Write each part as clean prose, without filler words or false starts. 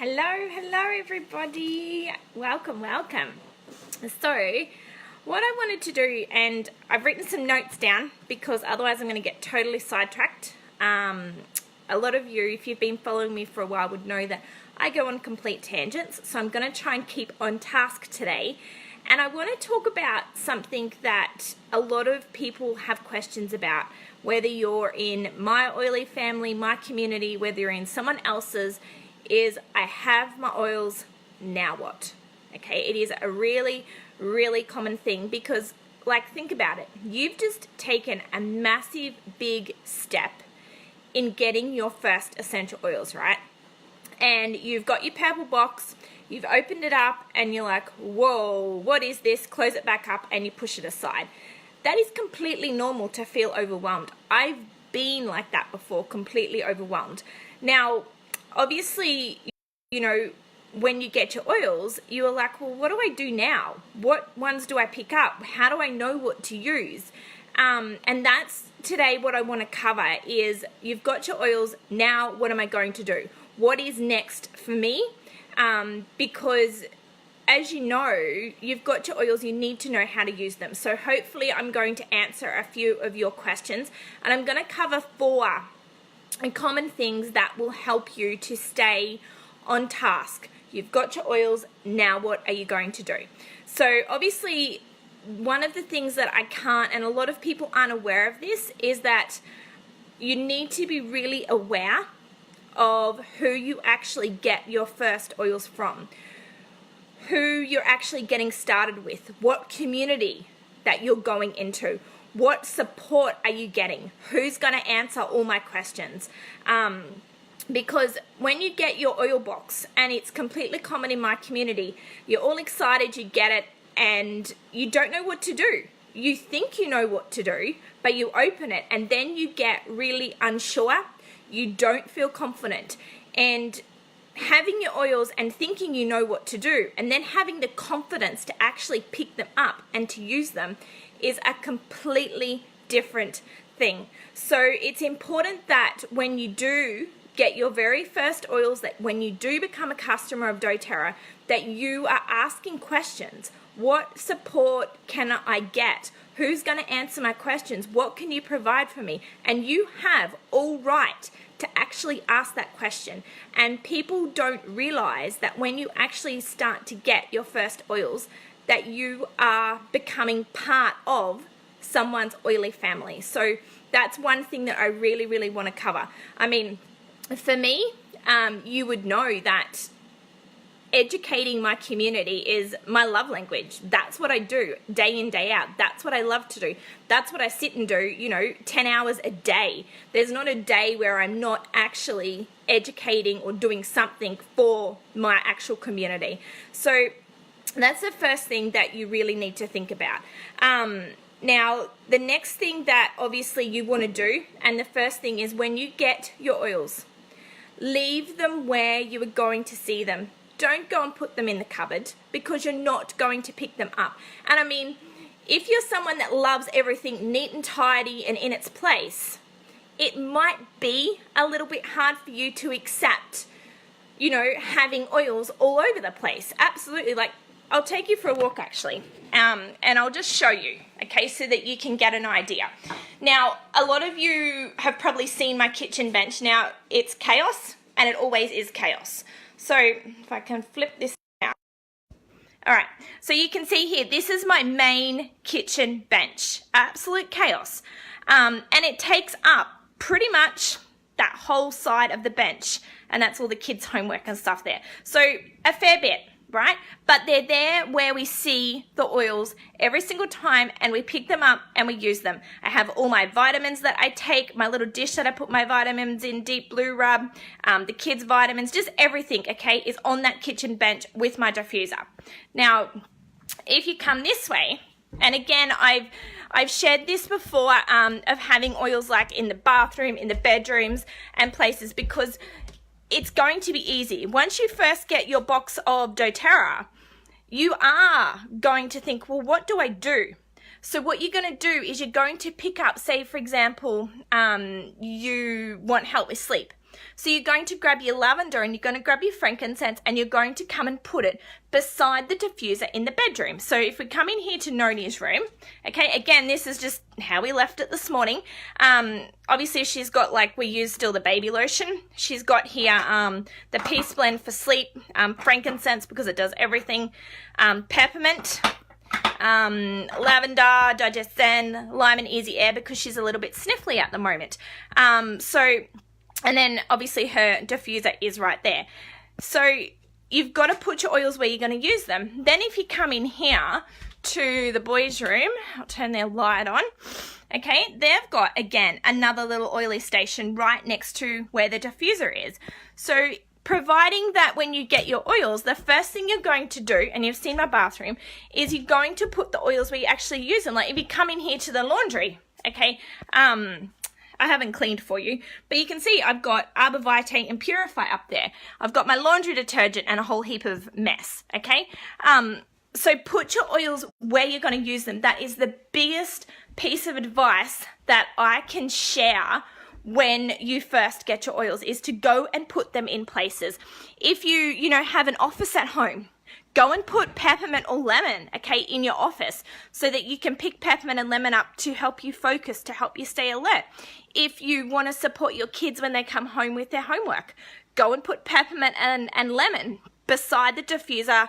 Hello everybody. Welcome. So, what I wanted to do, and I've written some notes down because otherwise I'm going to get totally sidetracked. A lot of you, if you've been following me for a while, would know that I go on complete tangents. So I'm going to try and keep on task today. And I want to talk about something that a lot of people have questions about, whether you're in my oily family, my community, whether you're in someone else's, is I have my oils, now what? Okay, it is a really, really common thing because, think about it. You've just taken a massive, big step in getting your first essential oils, right? And you've got your purple box, you've opened it up, and you're like, whoa, what is this? Close it back up, and you push it aside. That is completely normal to feel overwhelmed. I've been like that before, completely overwhelmed. Now, obviously, when you get your oils, you are like, well, what do I do now? What ones do I pick up? How do I know what to use? And that's today what I want to cover is you've got your oils, now what am I going to do? What is next for me? Because as you know, you've got your oils, you need to know how to use them. So hopefully I'm going to answer a few of your questions, and I'm going to cover 4 common things that will help you to stay on task. You've got your oils, now what are you going to do? So obviously, one of the things that I can't, and a lot of people aren't aware of this, is that you need to be really aware of who you actually get your first oils from, who you're actually getting started with, what community that you're going into, what support are you getting, who's going to answer all my questions. Because when you get your oil box, and it's completely common in my community, you're all excited, you get it, and you don't know what to do. You think you know what to do, but you open it, and then you get really unsure. You don't feel confident. And having your oils and thinking you know what to do, and then having the confidence to actually pick them up and to use them is a completely different thing. So it's important that when you do get your very first oils, that when you do become a customer of doTERRA, that you are asking questions. What support can I get? Who's going to answer my questions? What can you provide for me? And you have all right to actually ask that question. And people don't realize that when you actually start to get your first oils, that you are becoming part of someone's oily family. So that's one thing that I really, really want to cover. I mean, for me, you would know that educating my community is my love language. That's what I do day in, day out. That's what I love to do. That's what I sit and do, 10 hours a day. There's not a day where I'm not actually educating or doing something for my actual community. So that's the first thing that you really need to think about. Now, the next thing that obviously you want to do, and the first thing is when you get your oils, leave them where you are going to see them. Don't go and put them in the cupboard because you're not going to pick them up. And I mean, if you're someone that loves everything neat and tidy and in its place, it might be a little bit hard for you to accept, having oils all over the place. Absolutely. I'll take you for a walk actually, and I'll just show you, okay, so that you can get an idea. Now, a lot of you have probably seen my kitchen bench. Now, it's chaos, and it always is chaos. So if I can flip this out. All right, so you can see here, this is my main kitchen bench. Absolute chaos. And it takes up pretty much that whole side of the bench, and that's all the kids' homework and stuff there. So a fair bit, right? But they're there where we see the oils every single time, and we pick them up and we use them. I have all my vitamins that I take, my little dish that I put my vitamins in, Deep Blue Rub, the kids' vitamins, just everything, okay, is on that kitchen bench with my diffuser. Now, if you come this way, and again, I've shared this before of having oils like in the bathroom, in the bedrooms and places, because it's going to be easy. Once you first get your box of doTERRA, you are going to think, well, what do I do? So what you're going to do is you're going to pick up, say, for example, you want help with sleep. So you're going to grab your lavender and you're going to grab your frankincense and you're going to come and put it beside the diffuser in the bedroom. So if we come in here to Noni's room, okay, again, this is just how we left it this morning. Obviously she's got, like, we use still the baby lotion. She's got here the Peace Blend for sleep, frankincense because it does everything, peppermint, lavender, Digest Zen, lime and easy air because she's a little bit sniffly at the moment. And then obviously her diffuser is right there. So you've got to put your oils where you're going to use them. Then if you come in here to the boys' room, I'll turn their light on. Okay, they've got, again, another little oily station right next to where the diffuser is. So providing that when you get your oils, the first thing you're going to do, and you've seen my bathroom, is you're going to put the oils where you actually use them. Like if you come in here to the laundry, okay, I haven't cleaned for you, but you can see I've got Arbor Vitae and Purify up there. I've got my laundry detergent and a whole heap of mess, okay? So put your oils where you're going to use them. That is the biggest piece of advice that I can share when you first get your oils, is to go and put them in places. If you have an office at home, go and put peppermint or lemon, okay, in your office so that you can pick peppermint and lemon up to help you focus, to help you stay alert. If you want to support your kids when they come home with their homework, go and put peppermint and lemon beside the diffuser.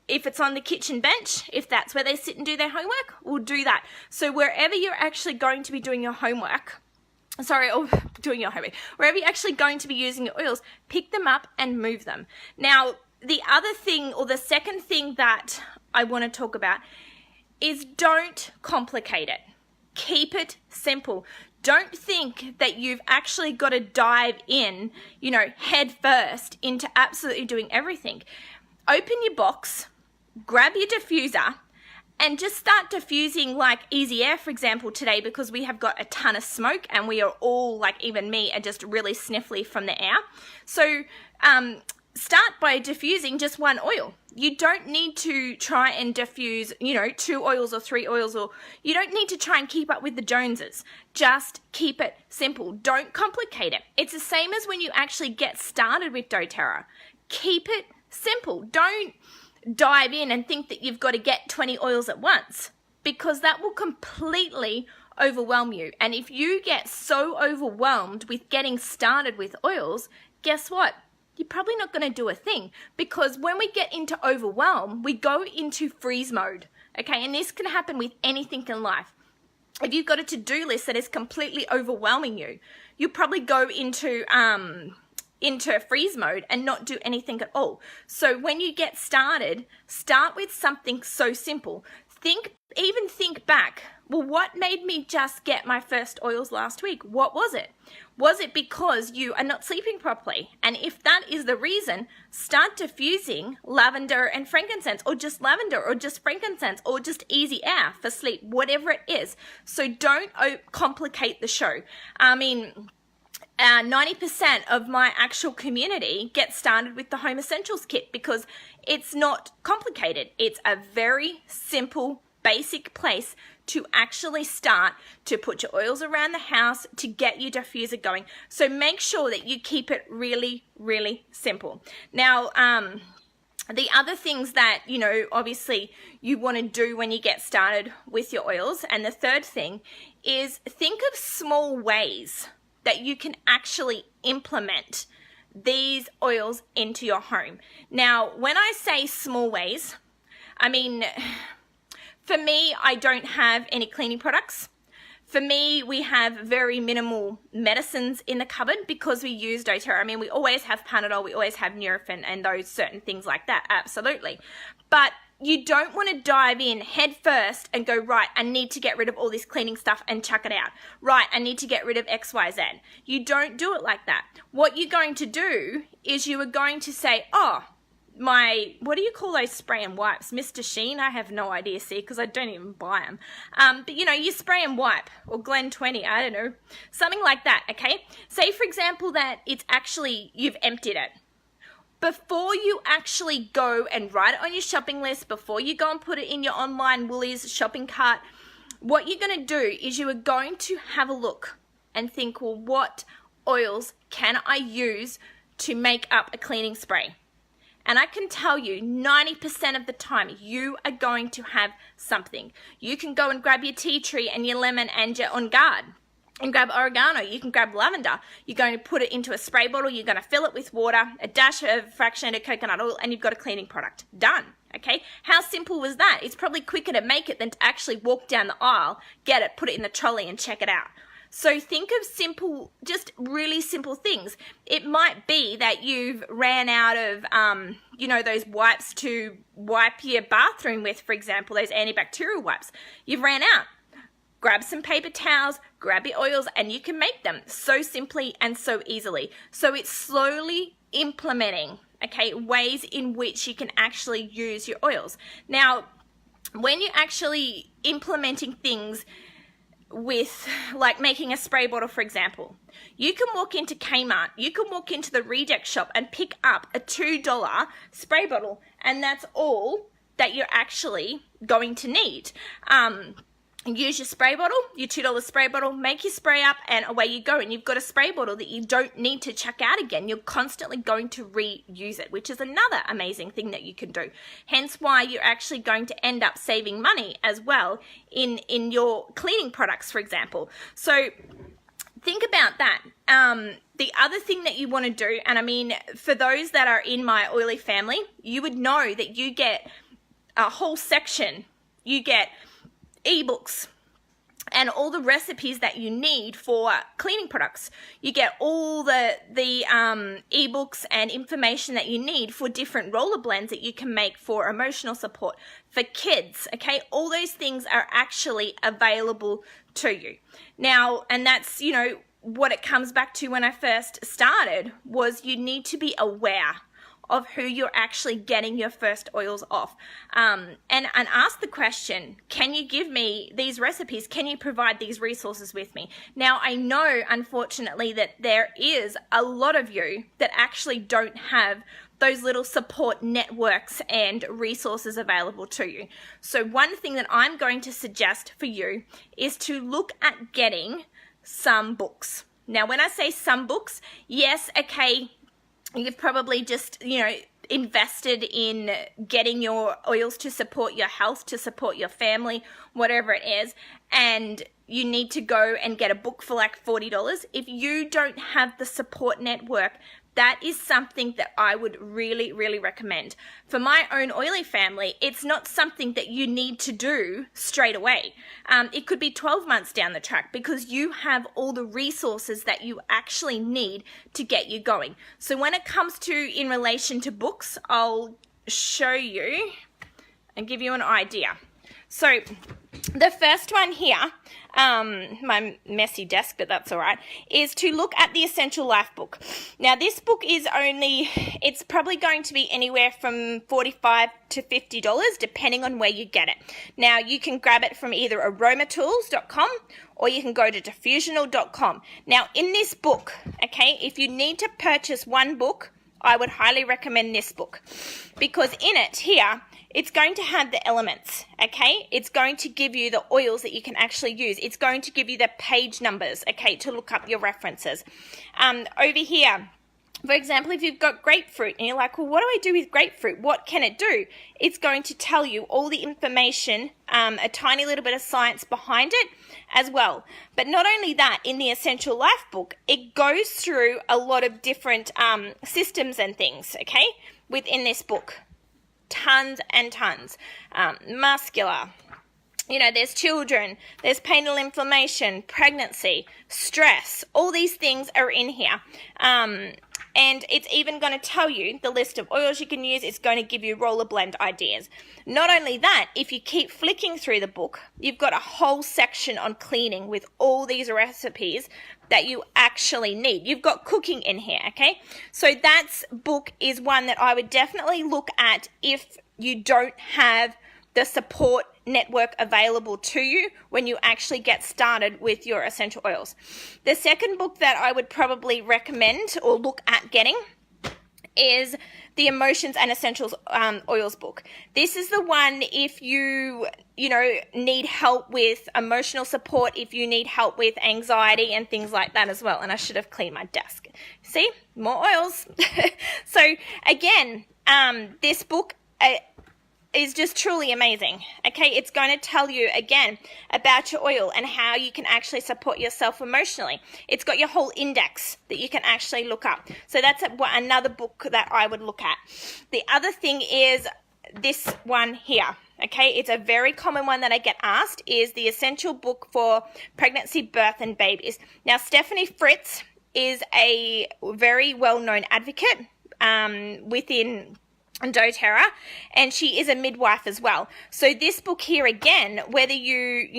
If it's on the kitchen bench, if that's where they sit and do their homework, we'll do that. So wherever you're actually going to be doing your homework, wherever you're actually going to be using your oils, pick them up and move them. Now, the other thing, or the second thing that I want to talk about, is don't complicate it. Keep it simple. Don't think that you've actually got to dive in, head first into absolutely doing everything. Open your box, grab your diffuser, and just start diffusing, like easy air, for example, today, because we have got a ton of smoke and we are all, like even me, are just really sniffly from the air. So start by diffusing just one oil. You don't need to try and diffuse, 2 oils or 3 oils, or you don't need to try and keep up with the Joneses. Just keep it simple. Don't complicate it. It's the same as when you actually get started with doTERRA. Keep it simple. Don't dive in and think that you've got to get 20 oils at once, because that will completely overwhelm you. And if you get so overwhelmed with getting started with oils, guess what? You're probably not going to do a thing, because when we get into overwhelm, we go into freeze mode, okay? And this can happen with anything in life. If you've got a to-do list that is completely overwhelming you, you probably go into freeze mode and not do anything at all. So when you get started, start with something so simple. Think back. Well, what made me just get my first oils last week? What was it? Was it because you are not sleeping properly? And if that is the reason, start diffusing lavender and frankincense, or just lavender, or just frankincense, or just easy air for sleep, whatever it is. So don't complicate the show. 90% of my actual community gets started with the Home Essentials Kit because it's not complicated. It's a very simple, basic place to actually start to put your oils around the house to get your diffuser going. So make sure that you keep it really, really simple. Now, the other things that, obviously you want to do when you get started with your oils, and the third thing is think of small ways that you can actually implement these oils into your home. Now, when I say small ways, for me, I don't have any cleaning products. For me, we have very minimal medicines in the cupboard because we use doTERRA. We always have Panadol, we always have Nurofen and those certain things like that, absolutely. But you don't want to dive in head first and go, right, I need to get rid of all this cleaning stuff and chuck it out. Right, I need to get rid of XYZ. You don't do it like that. What you're going to do is you are going to say, what do you call those spray and wipes? Mr. Sheen? I have no idea, see, because I don't even buy them. But you spray and wipe, or Glen 20, I don't know. Something like that, okay? Say, for example, that it's actually, you've emptied it. Before you actually go and write it on your shopping list, before you go and put it in your online Woolies shopping cart, what you're going to do is you are going to have a look and think, well, what oils can I use to make up a cleaning spray? And I can tell you 90% of the time you are going to have something. You can go and grab your tea tree and your lemon and your On Guard and grab oregano. You can grab lavender. You're going to put it into a spray bottle. You're going to fill it with water, a dash of fractionated coconut oil, and you've got a cleaning product. Done. Okay, how simple was that? It's probably quicker to make it than to actually walk down the aisle, get it, put it in the trolley and check it out. So think of simple, just really simple things. It might be that you've ran out of, those wipes to wipe your bathroom with, for example, those antibacterial wipes. You've ran out. Grab some paper towels, grab your oils, and you can make them so simply and so easily. So it's slowly implementing, ways in which you can actually use your oils. Now, when you're actually implementing things with, like making a spray bottle, for example, you can walk into Kmart, you can walk into the reject shop and pick up a $2 spray bottle, and that's all that you're actually going to need. Use your spray bottle, your $2 spray bottle, make your spray up, and away you go. And you've got a spray bottle that you don't need to chuck out again. You're constantly going to reuse it, which is another amazing thing that you can do. Hence why you're actually going to end up saving money as well in your cleaning products, for example. So think about that. The other thing that you want to do, and I mean, for those that are in my oily family, you would know that you get a whole section. You get ebooks and all the recipes that you need for cleaning products. You get all the ebooks and information that you need for different roller blends that you can make for emotional support for kids. All those things are actually available to you now, and that's what it comes back to when I first started was you need to be aware of who you're actually getting your first oils off, and ask the question, can you give me these recipes? Can you provide these resources with me? Now, I know, unfortunately, that there is a lot of you that actually don't have those little support networks and resources available to you. So one thing that I'm going to suggest for you is to look at getting some books. Now, when I say some books, yes, you've probably just, invested in getting your oils to support your health, to support your family, whatever it is, and you need to go and get a book for like $40. If you don't have the support network, that is something that I would really, really recommend. For my own oily family, it's not something that you need to do straight away. It could be 12 months down the track because you have all the resources that you actually need to get you going. So when it comes to in relation to books, I'll show you and give you an idea. So the first one here, my messy desk, but that's all right, is to look at the Essential Life book. Now, this book is it's probably going to be anywhere from $45 to $50, depending on where you get it. Now, you can grab it from either aromatools.com or you can go to diffusional.com. Now, in this book, if you need to purchase one book, I would highly recommend this book because in it here, it's going to have the elements, It's going to give you the oils that you can actually use. It's going to give you the page numbers, to look up your references. Over here, for example, if you've got grapefruit and you're like, well, what do I do with grapefruit? What can it do? It's going to tell you all the information, a tiny little bit of science behind it as well. But not only that, in the Essential Life book, it goes through a lot of different systems and things, within this book. Tons and tons. Muscular. There's children, there's painful inflammation, pregnancy, stress. All these things are in here. And it's even going to tell you the list of oils you can use. It's going to give you roller blend ideas. Not only that, if you keep flicking through the book, you've got a whole section on cleaning with all these recipes that you actually need. You've got cooking in here, So that book is one that I would definitely look at if you don't have the support network available to you when you actually get started with your essential oils. The second book that I would probably recommend or look at getting is the Emotions and Essentials Oils book. This is the one if you need help with emotional support, if you need help with anxiety and things like that as well. And I should have cleaned my desk. See, more oils. So again, this book is just truly amazing. Okay, it's going to tell you again about your oil and how you can actually support yourself emotionally. It's got your whole index that you can actually look up. So that's another book that I would look at. The other thing is this one here. Okay, it's a very common one that I get asked, is the Essential Book for Pregnancy, Birth and Babies. Now, Stephanie Fritz is a very well-known advocate within doTERRA, and she is a midwife as well. So this book here again, whether you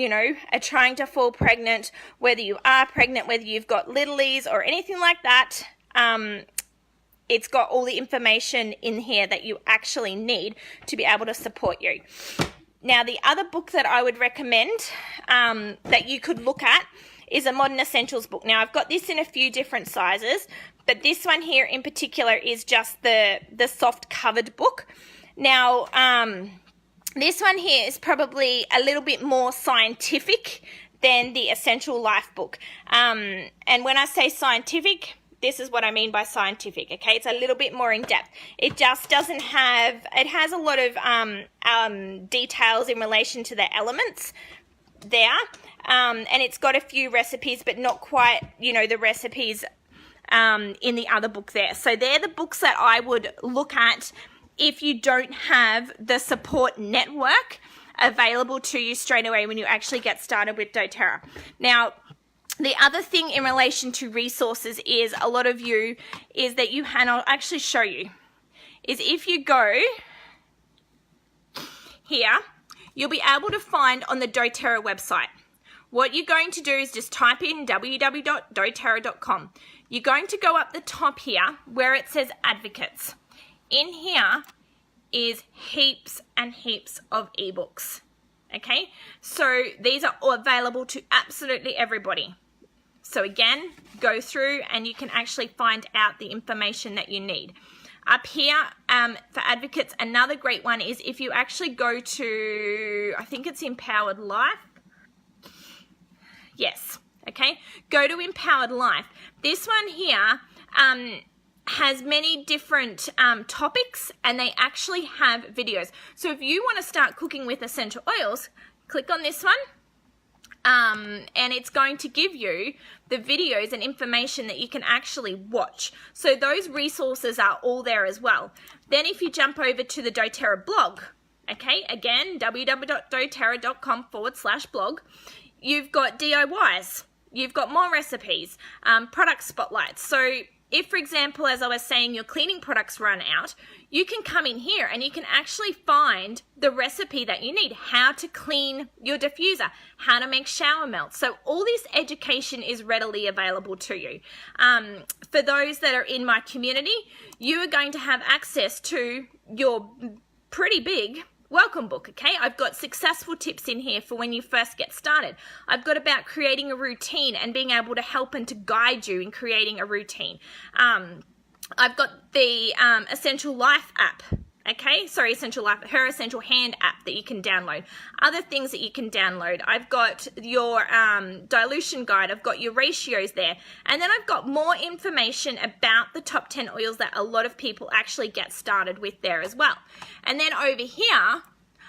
are trying to fall pregnant, whether you are pregnant, whether you've got littlies or anything like that, it's got all the information in here that you actually need to be able to support you. Now, the other book that I would recommend that you could look at is a Modern Essentials book. Now, I've got this in a few different sizes, but this one here in particular is just the soft covered book. Now, this one here is probably a little bit more scientific than the Essential Life book. And when I say scientific, this is what I mean by scientific, okay? It's a little bit more in depth. It just doesn't have, it has a lot of details in relation to the elements there. And it's got a few recipes, but not quite, the recipes in the other book there. So they're the books that I would look at if you don't have the support network available to you straight away when you actually get started with doTERRA. Now, the other thing in relation to resources is a lot of you is that you, and I'll actually show you, is if you go here, you'll be able to find on the doTERRA website. What you're going to do is just type in www.doterra.com. You're going to go up the top here where it says advocates. In here is heaps and heaps of ebooks. Okay, so these are all available to absolutely everybody. So again, go through and you can actually find out the information that you need. Up here, for advocates, another great one is if you actually go to, I think it's Empowered Life. Yes, okay. Go to Empowered Life. This one here has many different topics, and they actually have videos. So if you want to start cooking with essential oils, click on this one. And it's going to give you the videos and information that you can actually watch. So those resources are all there as well. Then if you jump over to the doTERRA blog, okay, again, www.doterra.com/blog, you've got DIYs, you've got more recipes, product spotlights. So if, for example, as I was saying, your cleaning products run out, you can come in here and you can actually find the recipe that you need, how to clean your diffuser, how to make shower melts. So all this education is readily available to you. For those that are in my community, you are going to have access to your pretty big welcome book, okay? I've got successful tips in here for when you first get started. I've got about creating a routine and being able to help and to guide you in creating a routine. I've got the Essential Life app, okay? Sorry, Essential Life, her Essential Hand app that you can download. Other things that you can download. I've got your dilution guide. I've got your ratios there. And then I've got more information about the top 10 oils that a lot of people actually get started with there as well. And then over here,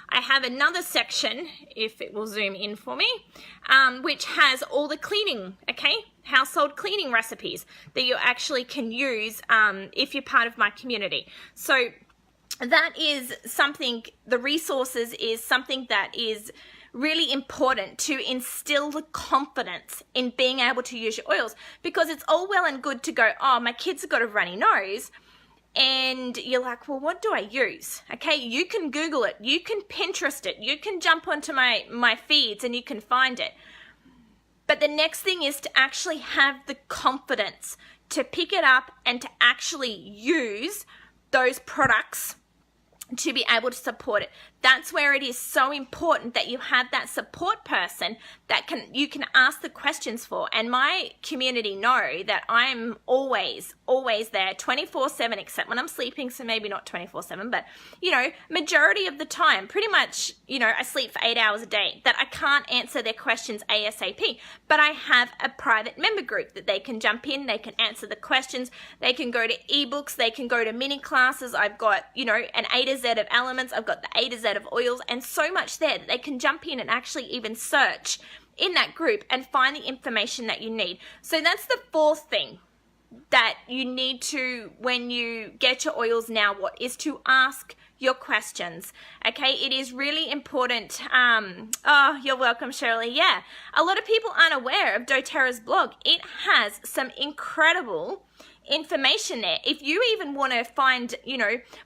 I have another section, if it will zoom in for me, which has all the cleaning, okay? Household cleaning recipes that you actually can use if you're part of my community. So that is something, the resources is something that is really important to instill the confidence in being able to use your oils, because it's all well and good to go, oh, my kids have got a runny nose, and you're like, well, what do I use? Okay, you can Google it, you can Pinterest it, you can jump onto my feeds and you can find it. But the next thing is to actually have the confidence to pick it up and to actually use those products to be able to support it. That's where it is so important that you have that support person that you can ask the questions for. And my community know that I'm always there 24/7, except when I'm sleeping, so maybe not 24/7, but majority of the time, pretty much, I sleep for 8 hours a day, that I can't answer their questions ASAP. But I have a private member group that they can jump in, they can answer the questions, they can go to ebooks, they can go to mini classes. I've got, an A to Z of elements, I've got the A to Z of oils, and so much there that they can jump in and actually even search in that group and find the information that you need. So that's the fourth thing that you need to, when you get your oils now, what is to ask your questions. Okay, it is really important. Oh, you're welcome, Shirley. Yeah, a lot of people aren't aware of doTERRA's blog. It has some incredible information there. If you even want to find,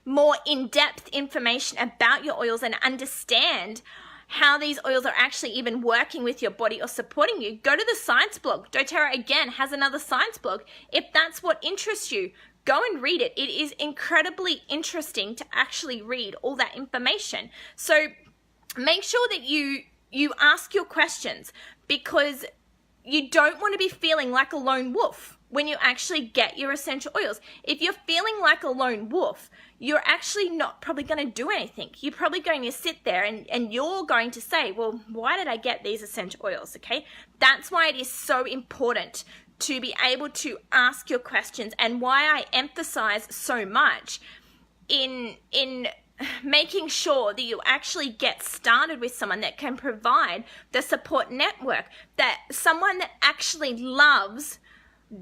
more in-depth information about your oils and understand how these oils are actually even working with your body or supporting you, go to the science blog. doTERRA, again, has another science blog. If that's what interests you, go and read it. It is incredibly interesting to actually read all that information. So make sure that you ask your questions, because you don't want to be feeling like a lone wolf when you actually get your essential oils. If you're feeling like a lone wolf, you're actually not probably going to do anything. You're probably going to sit there and you're going to say, well, why did I get these essential oils? Okay, that's why it is so important to be able to ask your questions, and why I emphasize so much in making sure that you actually get started with someone that can provide the support network, that someone that actually loves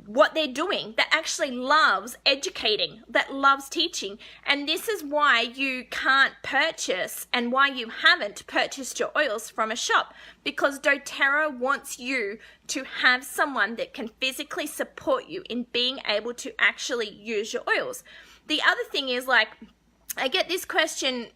what they're doing, that actually loves educating, that loves teaching. And this is why you can't purchase, and why you haven't purchased your oils from a shop, because doTERRA wants you to have someone that can physically support you in being able to actually use your oils. The other thing is, like, I get this question,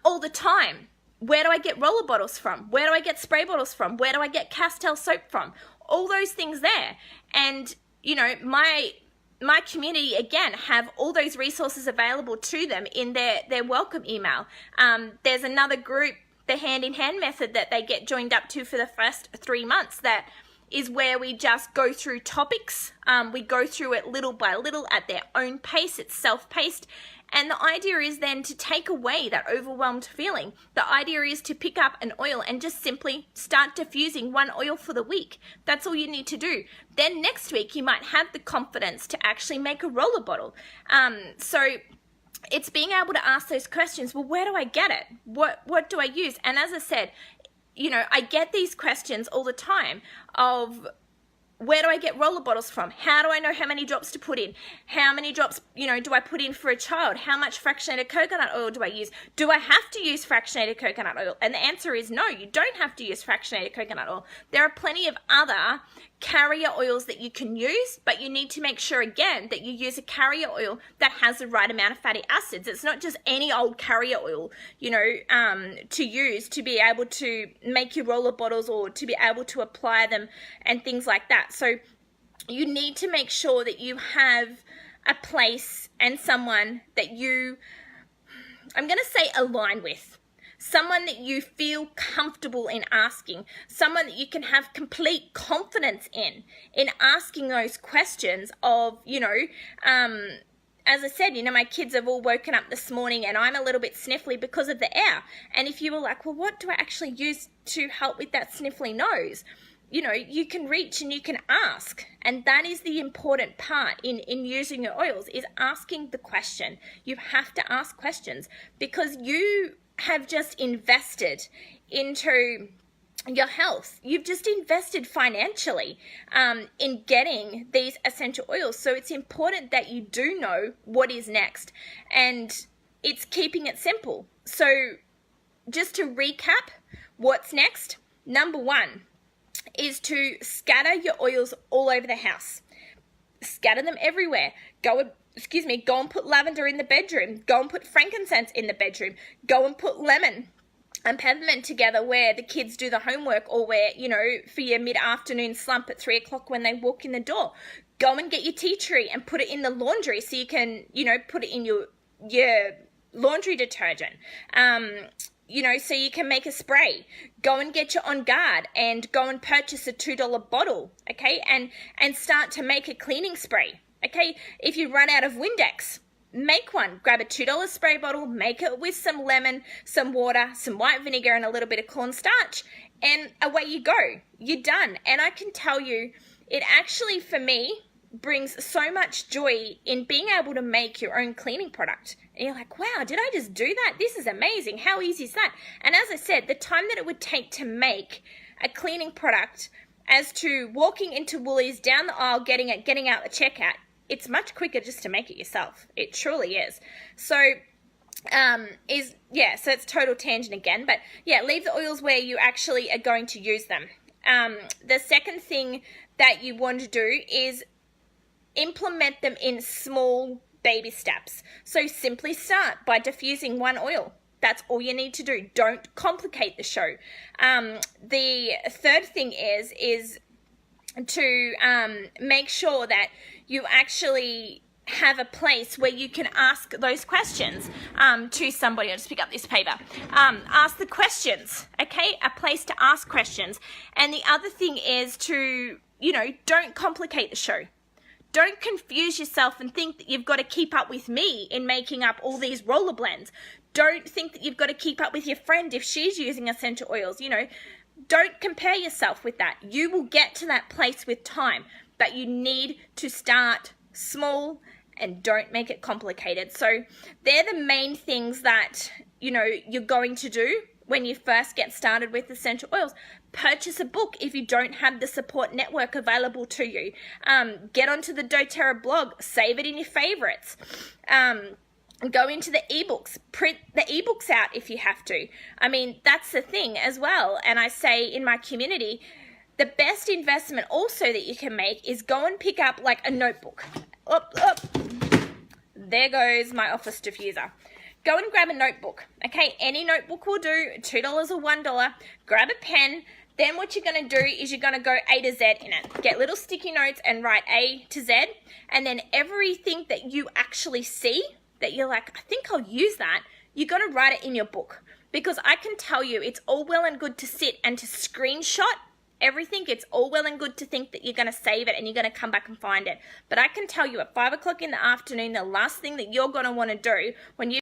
all the time. Where do I get roller bottles from? Where do I get spray bottles from? Where do I get Castile soap from? All those things there. And, my community, again, have all those resources available to them in their welcome email. There's another group, the Hand in Hand method, that they get joined up to for the first 3 months. That is where we just go through topics. We go through it little by little at their own pace. It's self-paced. And the idea is then to take away that overwhelmed feeling. The idea is to pick up an oil and just simply start diffusing one oil for the week. That's all you need to do. Then next week you might have the confidence to actually make a roller bottle. So it's being able to ask those questions. Well, where do I get it? What do I use? And as I said, I get these questions all the time of, where do I get roller bottles from? How do I know how many drops to put in? How many drops, do I put in for a child? How much fractionated coconut oil do I use? Do I have to use fractionated coconut oil? And the answer is no, you don't have to use fractionated coconut oil. There are plenty of other carrier oils that you can use, but you need to make sure, again, that you use a carrier oil that has the right amount of fatty acids. It's not just any old carrier oil, to use to be able to make your roller bottles or to be able to apply them and things like that. So you need to make sure that you have a place and someone that you, I'm going to say, align with. Someone that you feel comfortable in asking, someone that you can have complete confidence in asking those questions of, as I said, my kids have all woken up this morning and I'm a little bit sniffly because of the air. And if you were like, well, what do I actually use to help with that sniffly nose? You can reach and you can ask. And that is the important part in using your oils, is asking the question. You have to ask questions, because you have just invested into your health. You've just invested financially in getting these essential oils. So it's important that you do know what is next, and it's keeping it simple. So just to recap, what's next? Number 1 is to scatter your oils all over the house. Scatter them everywhere. Go and put lavender in the bedroom. Go and put frankincense in the bedroom. Go and put lemon and peppermint together where the kids do the homework, or where, for your mid-afternoon slump at 3 o'clock when they walk in the door. Go and get your tea tree and put it in the laundry so you can, put it in your laundry detergent. You know, so you can make a spray. Go and get your On Guard and go and purchase a $2 bottle, okay? And start to make a cleaning spray, okay? If you run out of Windex, make one. Grab a $2 spray bottle, make it with some lemon, some water, some white vinegar, and a little bit of cornstarch, and away you go. You're done. And I can tell you, it actually, for me, brings so much joy in being able to make your own cleaning product. And you're like, wow, did I just do that? This is amazing. How easy is that? And as I said, the time that it would take to make a cleaning product as to walking into Woolies, down the aisle, getting out the checkout, it's much quicker just to make it yourself. It truly is. So so it's total tangent again, but yeah, leave the oils where you actually are going to use them. The second thing that you want to do is implement them in small baby steps. So simply start by diffusing one oil. That's all you need to do. Don't complicate the show. The third thing is to make sure that you actually have a place where you can ask those questions to somebody. I'll just pick up this paper. Ask the questions, okay? A place to ask questions. And the other thing is to, don't complicate the show. Don't confuse yourself and think that you've got to keep up with me in making up all these roller blends. Don't think that you've got to keep up with your friend if she's using essential oils. Don't compare yourself with that. You will get to that place with time, but you need to start small and don't make it complicated. So they're the main things that, you're going to do when you first get started with essential oils. Purchase a book if you don't have the support network available to you. Get onto the doTERRA blog, save it in your favorites. Go into the ebooks, print the ebooks out if you have to. I mean, that's the thing as well. And I say in my community, the best investment also that you can make is go and pick up like a notebook. There goes my office diffuser. Go and grab a notebook, okay? Any notebook will do, $2 or $1. Grab a pen. Then what you're going to do is you're going to go A to Z in it. Get little sticky notes and write A to Z. And then everything that you actually see that you're like, I think I'll use that, you're going to write it in your book. Because I can tell you, it's all well and good to sit and to screenshot everything. It's all well and good to think that you're going to save it and you're going to come back and find it. But I can tell you at 5 o'clock in the afternoon, the last thing that you're going to want to do when you